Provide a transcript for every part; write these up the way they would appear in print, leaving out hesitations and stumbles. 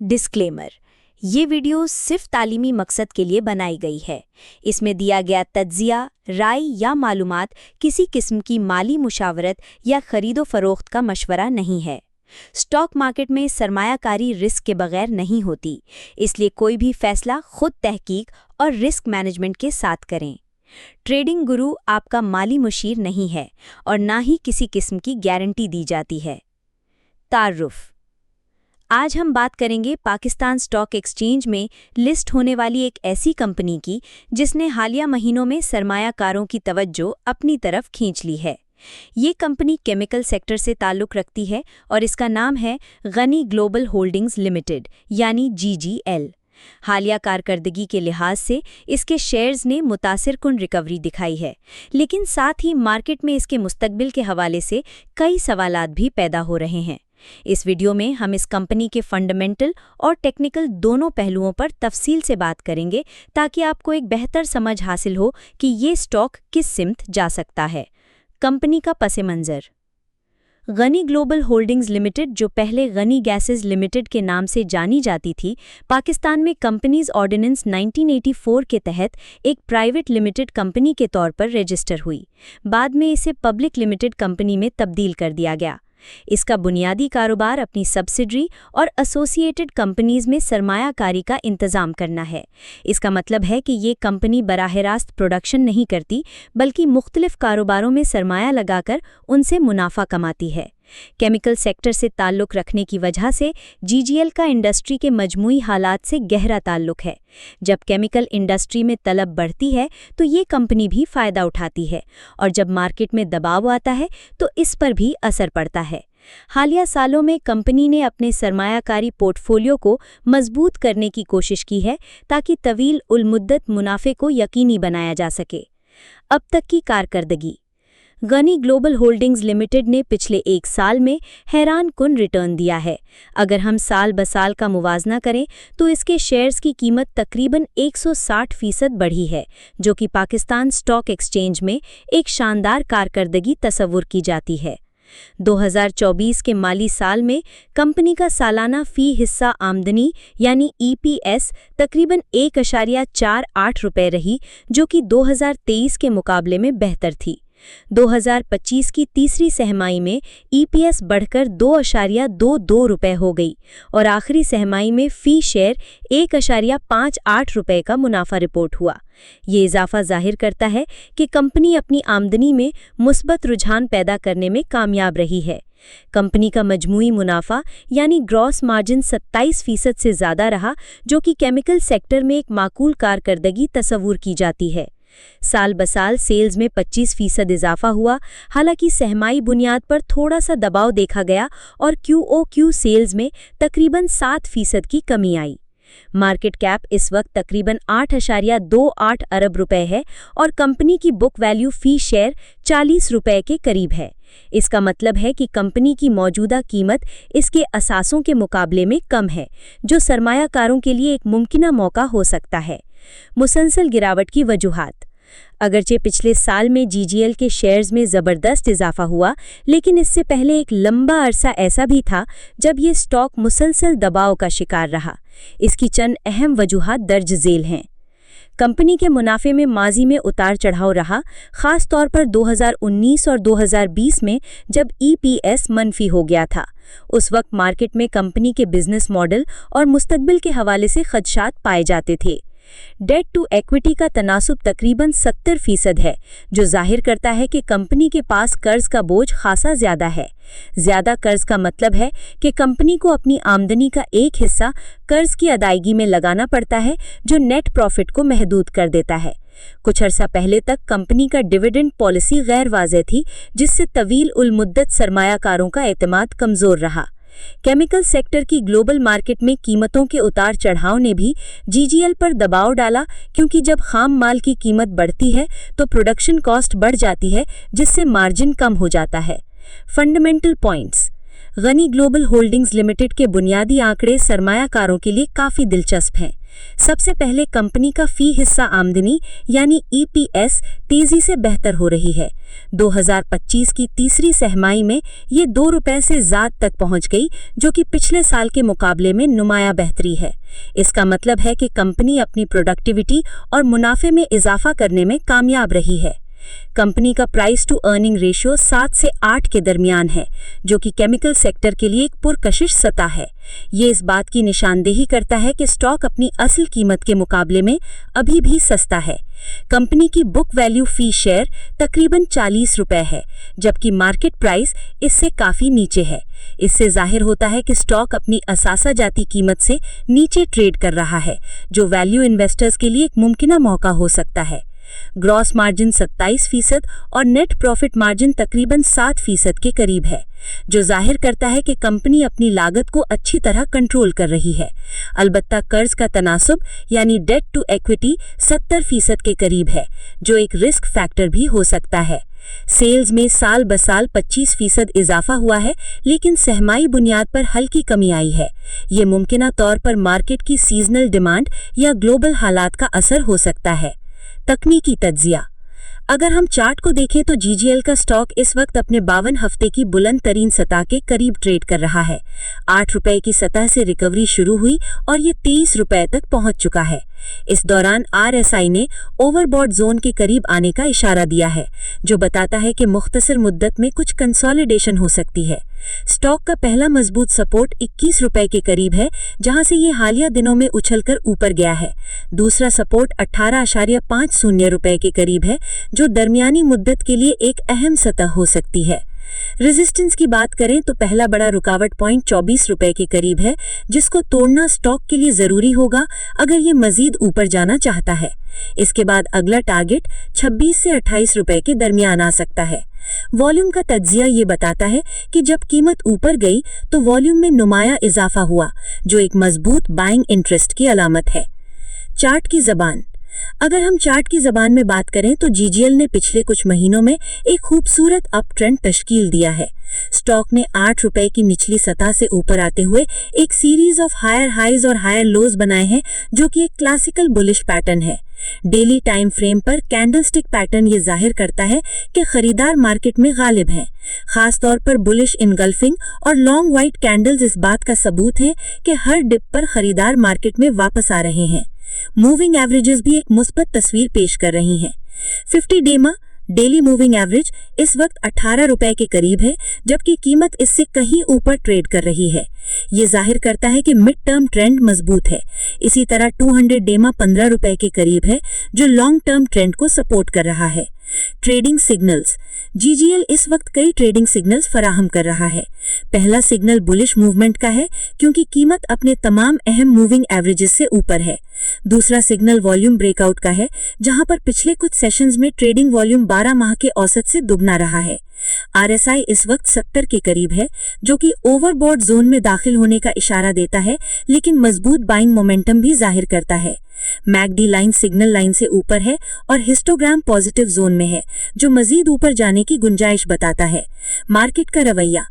Disclaimer: ये video सिर्फ तालीमी मकसद के लिए बनाई गई है। इसमें दिया गया तज्जिया, राय या मालूमात किसी किस्म की माली मुशावरत या खरीदो फरोख्त का मशवरा नहीं है। स्टॉक मार्केट में सरमायाकारी रिस्क के बगैर नहीं होती, इसलिए कोई भी फैसला खुद तहकीक और रिस्क मैनेजमेंट के साथ करें। ट्रेडिंग गुरु आपका माली मुशीर नहीं है और ना ही किसी किस्म की गारंटी दी जाती है। तारुफ: आज हम बात करेंगे पाकिस्तान स्टॉक एक्सचेंज में लिस्ट होने वाली एक ऐसी कंपनी की जिसने हालिया महीनों में सरमायाकारों की तवज्जो अपनी तरफ खींच ली है। ये कंपनी केमिकल सेक्टर से ताल्लुक़ रखती है और इसका नाम है गनी ग्लोबल होल्डिंग्स लिमिटेड यानी GGL। हालिया कारकर्दगी के लिहाज से इसके शेयर्स ने मुतासिरकुन रिकवरी दिखाई है, लेकिन साथ ही मार्केट में इसके मुस्तकबिल के हवाले से कई सवालात भी पैदा हो रहे हैं। इस वीडियो में हम इस कंपनी के फंडामेंटल और टेक्निकल दोनों पहलुओं पर तफसील से बात करेंगे ताकि आपको एक बेहतर समझ हासिल हो कि ये स्टॉक किस सिमत जा सकता है। कंपनी का पस मंज़र: गनी ग्लोबल होल्डिंग्स लिमिटेड, जो पहले गनी गैसेस लिमिटेड के नाम से जानी जाती थी, पाकिस्तान में कंपनीज ऑर्डिनेंस 1984 के तहत एक प्राइवेट लिमिटेड कंपनी के तौर पर रजिस्टर हुई। बाद में इसे पब्लिक लिमिटेड कंपनी में तब्दील कर दिया गया। इसका बुनियादी कारोबार अपनी सब्सिडरी और एसोसिएटेड कंपनीज में सरमायाकारी का इंतजाम करना है। इसका मतलब है कि ये कंपनी बराह रास्त प्रोडक्शन नहीं करती, बल्कि मुख्तलिफ कारोबारों में सरमाया लगाकर उनसे मुनाफा कमाती है। केमिकल सेक्टर से ताल्लुक़ रखने की वजह से GGL का इंडस्ट्री के मजमूई हालात से गहरा ताल्लुक़ है। जब केमिकल इंडस्ट्री में तलब बढ़ती है तो ये कंपनी भी फ़ायदा उठाती है, और जब मार्केट में दबाव आता है तो इस पर भी असर पड़ता है। हालिया सालों में कंपनी ने अपने सरमायाकारी पोर्टफोलियो को मजबूत करने की कोशिश की है ताकि तवील उल मुद्दत मुनाफे को यकीनी बनाया जा सके। अब तक की कारकर्दगी: गनी ग्लोबल होल्डिंग्स लिमिटेड ने पिछले एक साल में हैरान कुन रिटर्न दिया है। अगर हम साल ब साल का मुवाजना करें तो इसके शेयर्स की कीमत तकरीबन 160% बढ़ी है, जो कि पाकिस्तान स्टॉक एक्सचेंज में एक शानदार कारकर्दगी तस्वुर की जाती है। 2024 के माली साल में कंपनी का सालाना फ़ी हिस्सा आमदनी यानी EPS तकरीबन 1.48 रुपये रही, जो कि 2023 के मुकाबले में बेहतर थी। 2025 की तीसरी सहमाई में EPS बढ़कर 2.22 रुपये हो गई और आखिरी सहमाई में फ़ी शेयर 1.58 रुपये का मुनाफा रिपोर्ट हुआ। ये इजाफा जाहिर करता है कि कंपनी अपनी आमदनी में मुस्बत रुझान पैदा करने में कामयाब रही है। कंपनी का मजमूई मुनाफा यानी ग्रॉस मार्जिन 27% से ज़्यादा रहा, जो कि केमिकल सेक्टर में एक माकूल कारकर्दगी तस्वुर की जाती है। साल बसाल सेल्स में 25% इजाफा हुआ, हालांकि सहमाई बुनियाद पर थोड़ा सा दबाव देखा गया और QOQ सेल्स में तकरीबन 7% की कमी आई। मार्केट कैप इस वक्त तकरीबन 8.28 अरब रुपए है और कंपनी की बुक वैल्यू फ़ी शेयर 40 रुपए के करीब है। इसका मतलब है कि कंपनी की मौजूदा कीमत इसके असासों के मुकाबले में कम है, जो सरमायाकारों के लिए एक मुमकिना मौका हो सकता है। मुसलसल गिरावट की वजूहात: अगरचे पिछले साल में GGL के शेयर्स में ज़बरदस्त इजाफा हुआ, लेकिन इससे पहले एक लंबा अरसा ऐसा भी था जब ये स्टॉक मुसलसल दबाव का शिकार रहा। इसकी चंद अहम वजूहात दर्ज झेल हैं। कंपनी के मुनाफे में माजी में उतार चढ़ाव रहा, ख़ास तौर पर 2019 और 2020 में जब EPS मनफी हो गया था। उस वक्त मार्केट में कंपनी के बिजनेस मॉडल और मुस्तकबिल के हवाले से खदशात पाए जाते थे। डेट टू इक्विटी का तनासुब तकरीबन 70% है, जो जाहिर करता है कि कंपनी के पास कर्ज का बोझ खासा ज़्यादा है। ज़्यादा कर्ज का मतलब है कि कंपनी को अपनी आमदनी का एक हिस्सा कर्ज की अदायगी में लगाना पड़ता है, जो नेट प्रॉफिट को महदूद कर देता है। कुछ अर्सा पहले तक कंपनी का डिविडेंड पॉलिसी गैर वाज़ेह थी, जिससे तवील उल मुद्दत सरमायाकारों का एतमाद कमज़ोर रहा। केमिकल सेक्टर की ग्लोबल मार्केट में कीमतों के उतार चढ़ाव ने भी GGL पर दबाव डाला, क्योंकि जब खाम माल की कीमत बढ़ती है तो प्रोडक्शन कॉस्ट बढ़ जाती है, जिससे मार्जिन कम हो जाता है। Fundamental points: Ghani global holdings limited के बुनियादी आंकड़े सरमायाकारों के लिए काफी दिलचस्प हैं। सबसे पहले कंपनी का फी हिस्सा आमदनी यानी ईपीएस तेजी से बेहतर हो रही है। 2025 की तीसरी तिमाही में ये ₹2 से ज्यादा तक पहुंच गई, जो कि पिछले साल के मुकाबले में नुमाया बेहतरी है। इसका मतलब है कि कंपनी अपनी प्रोडक्टिविटी और मुनाफे में इजाफा करने में कामयाब रही है। कंपनी का प्राइस टू अर्निंग रेशियो 7 से 8 के दरमियान है, जो कि केमिकल सेक्टर के लिए एक पुरकशिश सतह है। ये इस बात की निशानदेही करता है कि स्टॉक अपनी असल कीमत के मुकाबले में अभी भी सस्ता है। कंपनी की बुक वैल्यू फी शेयर तकरीबन ₹40 है, जबकि मार्केट प्राइस इससे काफी नीचे है। इससे जाहिर होता है कि स्टॉक अपनी असासा जाती कीमत से नीचे ट्रेड कर रहा है, जो वैल्यू इन्वेस्टर्स के लिए एक मुमकिन मौका हो सकता है। ग्रॉस मार्जिन 27% और नेट प्रॉफिट मार्जिन तकरीबन 7% के करीब है, जो जाहिर करता है कि कंपनी अपनी लागत को अच्छी तरह कंट्रोल कर रही है। अलबत्ता कर्ज का तनासुब यानी डेट टू इक्विटी 70% के करीब है, जो एक रिस्क फैक्टर भी हो सकता है। सेल्स में साल बसाल 25% इजाफा हुआ है, लेकिन सहमाई बुनियाद पर हल्की कमी आई है। ये मुमकिना तौर पर मार्केट की सीजनल डिमांड या ग्लोबल हालात का असर हो सकता है। तकनीकी तज्जिया। अगर हम चार्ट को देखें तो जीजीएल का स्टॉक इस वक्त अपने 52 हफ्ते की बुलंद तरीन सतह के करीब ट्रेड कर रहा है। ₹8 की सतह से रिकवरी शुरू हुई और ये ₹23 तक पहुंच चुका है। इस दौरान आरएसआई ने ओवरबॉट जोन के करीब आने का इशारा दिया है, जो बताता है कि मुख्तसर मुद्दत में कुछ कंसोलिडेशन हो सकती है। स्टॉक का पहला मजबूत सपोर्ट ₹21 के करीब है, जहां से ये हालिया दिनों में उछलकर ऊपर गया है। दूसरा सपोर्ट ₹18.50 के करीब है, जो दरमियानी मुद्दत के लिए एक अहम सतह हो सकती है। रेजिस्टेंस की बात करें तो पहला बड़ा रुकावट पॉइंट ₹24 के करीब है, जिसको तोड़ना स्टॉक के लिए जरूरी होगा अगर ये मजीद ऊपर जाना चाहता है। इसके बाद अगला टारगेट ₹26 से ₹28 के दरमियान आ सकता है। वॉल्यूम का तज्जिया ये बताता है कि जब कीमत ऊपर गई तो वॉल्यूम में नुमाया इजाफा हुआ, जो एक मजबूत बाइंग इंटरेस्ट की अलामत है। चार्ट की जबान। अगर हम चार्ट की जबान में बात करें तो जीजीएल ने पिछले कुछ महीनों में एक खूबसूरत अप ट्रेंड तश्कील दिया है। स्टॉक ने ₹8 की निचली सतह से ऊपर आते हुए एक सीरीज ऑफ हायर हाइज और हायर लोज बनाए हैं, जो कि एक क्लासिकल बुलिश पैटर्न है। डेली टाइम फ्रेम पर कैंडलस्टिक पैटर्न ये जाहिर करता है कि खरीदार मार्केट में गालिब हैं। खास तौर पर बुलिश इनगल्फिंग और लॉन्ग वाइट कैंडल्स इस बात का सबूत है कि हर डिप पर खरीदार मार्केट में वापस आ रहे हैं। मूविंग एवरेजेस भी एक मुस्बत तस्वीर पेश कर रही हैं। 50 डेमा डेली मूविंग एवरेज इस वक्त ₹18 के करीब है, जबकि कीमत इससे कहीं ऊपर ट्रेड कर रही है। ये जाहिर करता है कि मिड टर्म ट्रेंड मजबूत है। इसी तरह 200 डेमा ₹15 के करीब है, जो लॉन्ग टर्म ट्रेंड को सपोर्ट कर रहा है। Trading signals. जीजीएल इस वक्त कई ट्रेडिंग सिग्नल्स फराहम कर रहा है। पहला सिग्नल बुलिश मूवमेंट का है, क्योंकि कीमत अपने तमाम अहम मूविंग एवरेजेस से ऊपर है। दूसरा सिग्नल वॉल्यूम ब्रेकआउट का है, जहां पर पिछले कुछ सेशंस में ट्रेडिंग वॉल्यूम 12 माह के औसत से दुगना रहा है। आरएसआई इस वक्त 70 के करीब है, जो कि ओवरबॉट जोन में दाखिल होने का इशारा देता है, लेकिन मजबूत बाइंग मोमेंटम भी जाहिर करता है। मैकडी लाइन सिग्नल लाइन से ऊपर है और हिस्टोग्राम पॉजिटिव जोन में है, जो मजीद ऊपर जाने की गुंजाइश बताता है। मार्केट का रवैया।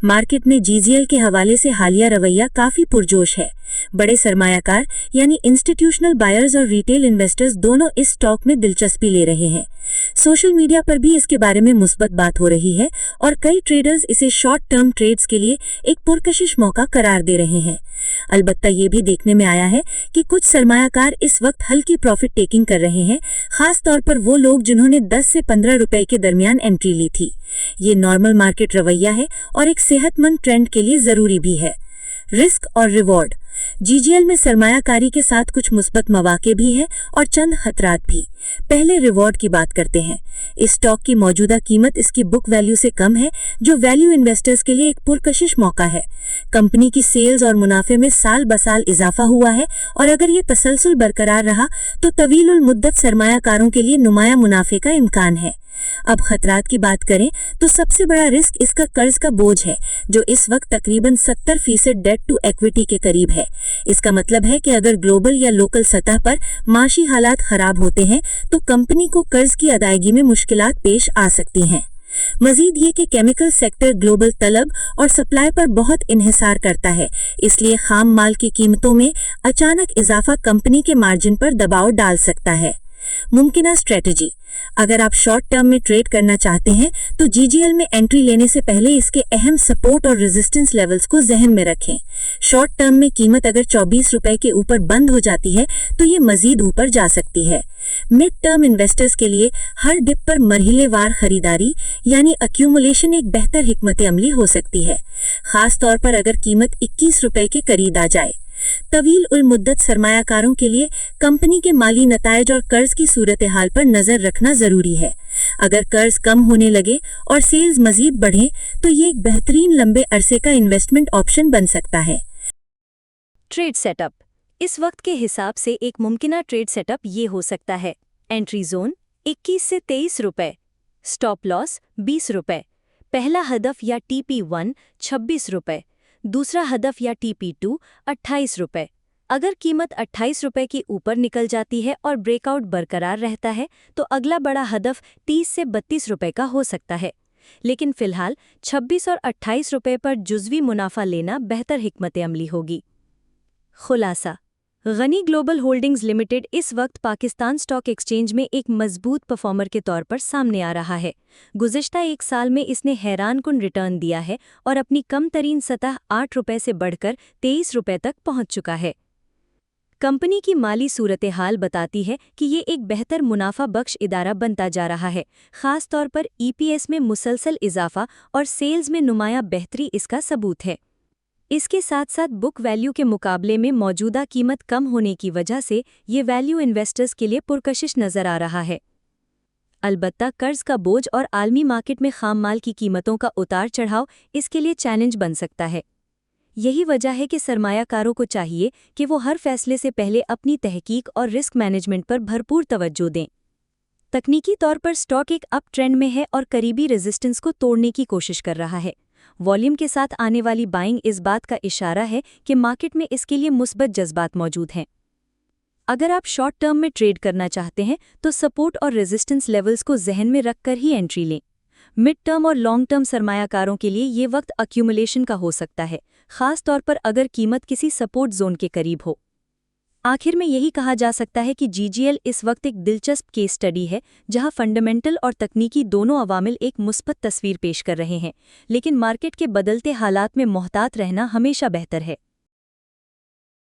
मार्केट में जीजीएल के हवाले से हालिया रवैया काफी पुरजोश है। बड़े सरमायाकार यानी इंस्टीट्यूशनल बायर्स और रिटेल इन्वेस्टर्स दोनों इस स्टॉक में दिलचस्पी ले रहे हैं। सोशल मीडिया पर भी इसके बारे में मुस्बत बात हो रही है और कई ट्रेडर्स इसे शॉर्ट टर्म ट्रेड्स के लिए एक पुरकशिश मौका करार दे रहे हैं। अलबत्ता ये भी देखने में आया है कि कुछ सरमायाकार इस वक्त हल्की प्रॉफिट टेकिंग कर रहे हैं, खास तौर पर वो लोग जिन्होंने 10 से ₹15 के दरमियान एंट्री ली थी। ये नॉर्मल मार्केट रवैया है और एक सेहतमंद ट्रेंड के लिए जरूरी भी है। रिस्क और रिवॉर्ड। जीजीएल में सरमायाकारी के साथ कुछ मुस्बत मौके भी हैं और चंद खतरात भी। पहले रिवॉर्ड की बात करते हैं। इस स्टॉक की मौजूदा कीमत इसकी बुक वैल्यू से कम है, जो वैल्यू इन्वेस्टर्स के लिए एक पुरकशिश मौका है। कंपनी की सेल्स और मुनाफे में साल बसाल इजाफा हुआ है और अगर ये तसलसल बरकरार रहा तो तवीलुल मुद्दत सरमायाकारों के लिए नुमाया मुनाफे का इम्कान है। अब खतरात की बात करें तो सबसे बड़ा रिस्क इसका कर्ज का बोझ है, जो इस वक्त तकरीबन 70% डेट टू इक्विटी के करीब है। इसका मतलब है कि अगर ग्लोबल या लोकल सतह पर माशी हालात खराब होते हैं तो कंपनी को कर्ज की अदायगी में मुश्किलात पेश आ सकती हैं। مزید یہ کہ کیمیکل سیکٹر گلوبل طلب اور سپلائی پر بہت انحصار کرتا ہے، اس لیے خام مال کی قیمتوں میں اچانک اضافہ کمپنی کے مارجن پر دباؤ ڈال سکتا ہے۔ ممکنہ اسٹریٹجی: اگر آپ شارٹ ٹرم میں ٹریڈ کرنا چاہتے ہیں تو جی جی ایل میں انٹری لینے سے پہلے اس کے اہم سپورٹ اور ریزسٹنس لیولز کو ذہن میں رکھیں۔ شارٹ ٹرم میں قیمت اگر 24 روپے کے اوپر بند ہو جاتی ہے تو یہ مزید اوپر جا سکتی ہے۔ مڈ ٹرم انویسٹرز کے لیے ہر ڈپ پر مرحلے وار خریداری یعنی ایکیومولیشن ایک بہتر حکمت عملی ہو سکتی ہے، خاص طور پر اگر قیمت 21 روپے کے قریب آ جائے۔ طویل المدت سرمایہ کاروں کے لیے کمپنی کے مالی نتائج اور قرض کی صورتحال پر نظر رکھنا ضروری ہے۔ اگر قرض کم ہونے لگے اور سیلز مزید بڑھیں تو یہ ایک بہترین لمبے عرصے کا انویسٹمنٹ آپشن بن سکتا ہے۔ ٹریڈ سیٹ اپ: اس وقت کے حساب سے ایک ممکنہ ٹریڈ سیٹ اپ یہ ہو سکتا ہے: انٹری زون 21 سے 23 روپے، سٹاپ لاس 20 روپے، پہلا ہدف یا ٹی پی 1 26 روپے، دوسرا ہدف یا ٹی پی 2 28 روپے۔ اگر قیمت 28 روپے کے اوپر نکل جاتی ہے اور بریک آؤٹ برقرار رہتا ہے تو اگلا بڑا ہدف 30 سے 32 روپے کا ہو سکتا ہے، لیکن فی الحال 26 اور 28 روپے پر جزوی منافع لینا بہتر حکمت عملی ہوگی۔ خلاصہ: غنی گلوبل ہولڈنگز لمیٹڈ اس وقت پاکستان اسٹاک ایکسچینج میں ایک مضبوط پرفارمر کے طور پر سامنے آ رہا ہے۔ گزشتہ ایک سال میں اس نے حیران کن ریٹرن دیا ہے اور اپنی کم ترین سطح 8 روپے سے بڑھ کر 23 روپے تک پہنچ چکا ہے۔ کمپنی کی مالی صورتحال بتاتی ہے کہ یہ ایک بہتر منافع بخش ادارہ بنتا جا رہا ہے، خاص طور پر ای پی ایس میں مسلسل اضافہ اور سیلز میں نمایاں بہتری اس کا ثبوت ہے۔ اس کے ساتھ ساتھ بک ویلیو کے مقابلے میں موجودہ قیمت کم ہونے کی وجہ سے یہ ویلیو انویسٹرز کے لیے پرکشش نظر آ رہا ہے۔ البتہ قرض کا بوجھ اور عالمی مارکیٹ میں خام مال کی قیمتوں کا اتار چڑھاؤ اس کے لیے چیلنج بن سکتا ہے۔ یہی وجہ ہے کہ سرمایہ کاروں کو چاہیے کہ وہ ہر فیصلے سے پہلے اپنی تحقیق اور رسک مینجمنٹ پر بھرپور توجہ دیں۔ تکنیکی طور پر سٹاک ایک اپ ٹرینڈ میں ہے اور قریبی ریزسٹنس کو توڑنے کی کوشش کر رہا ہے۔ والیوم کے ساتھ آنے والی بائنگ اس بات کا اشارہ ہے کہ مارکیٹ میں اس کے لیے مثبت جذبات موجود ہیں۔ اگر آپ شارٹ ٹرم میں ٹریڈ کرنا چاہتے ہیں تو سپورٹ اور ریزسٹنس لیولز کو ذہن میں رکھ کر ہی انٹری لیں۔ مڈ ٹرم اور لانگ ٹرم سرمایہ کاروں کے لیے یہ وقت ایکیومولیشن کا ہو سکتا ہے، خاص طور پر اگر قیمت کسی سپورٹ زون کے قریب ہو۔ آخر میں یہی کہا جا سکتا ہے کہ جی جی ایل اس وقت ایک دلچسپ کیس سٹڈی ہے جہاں فنڈامنٹل اور تکنیکی دونوں عوامل ایک مثبت تصویر پیش کر رہے ہیں، لیکن مارکیٹ کے بدلتے حالات میں محتاط رہنا ہمیشہ بہتر ہے۔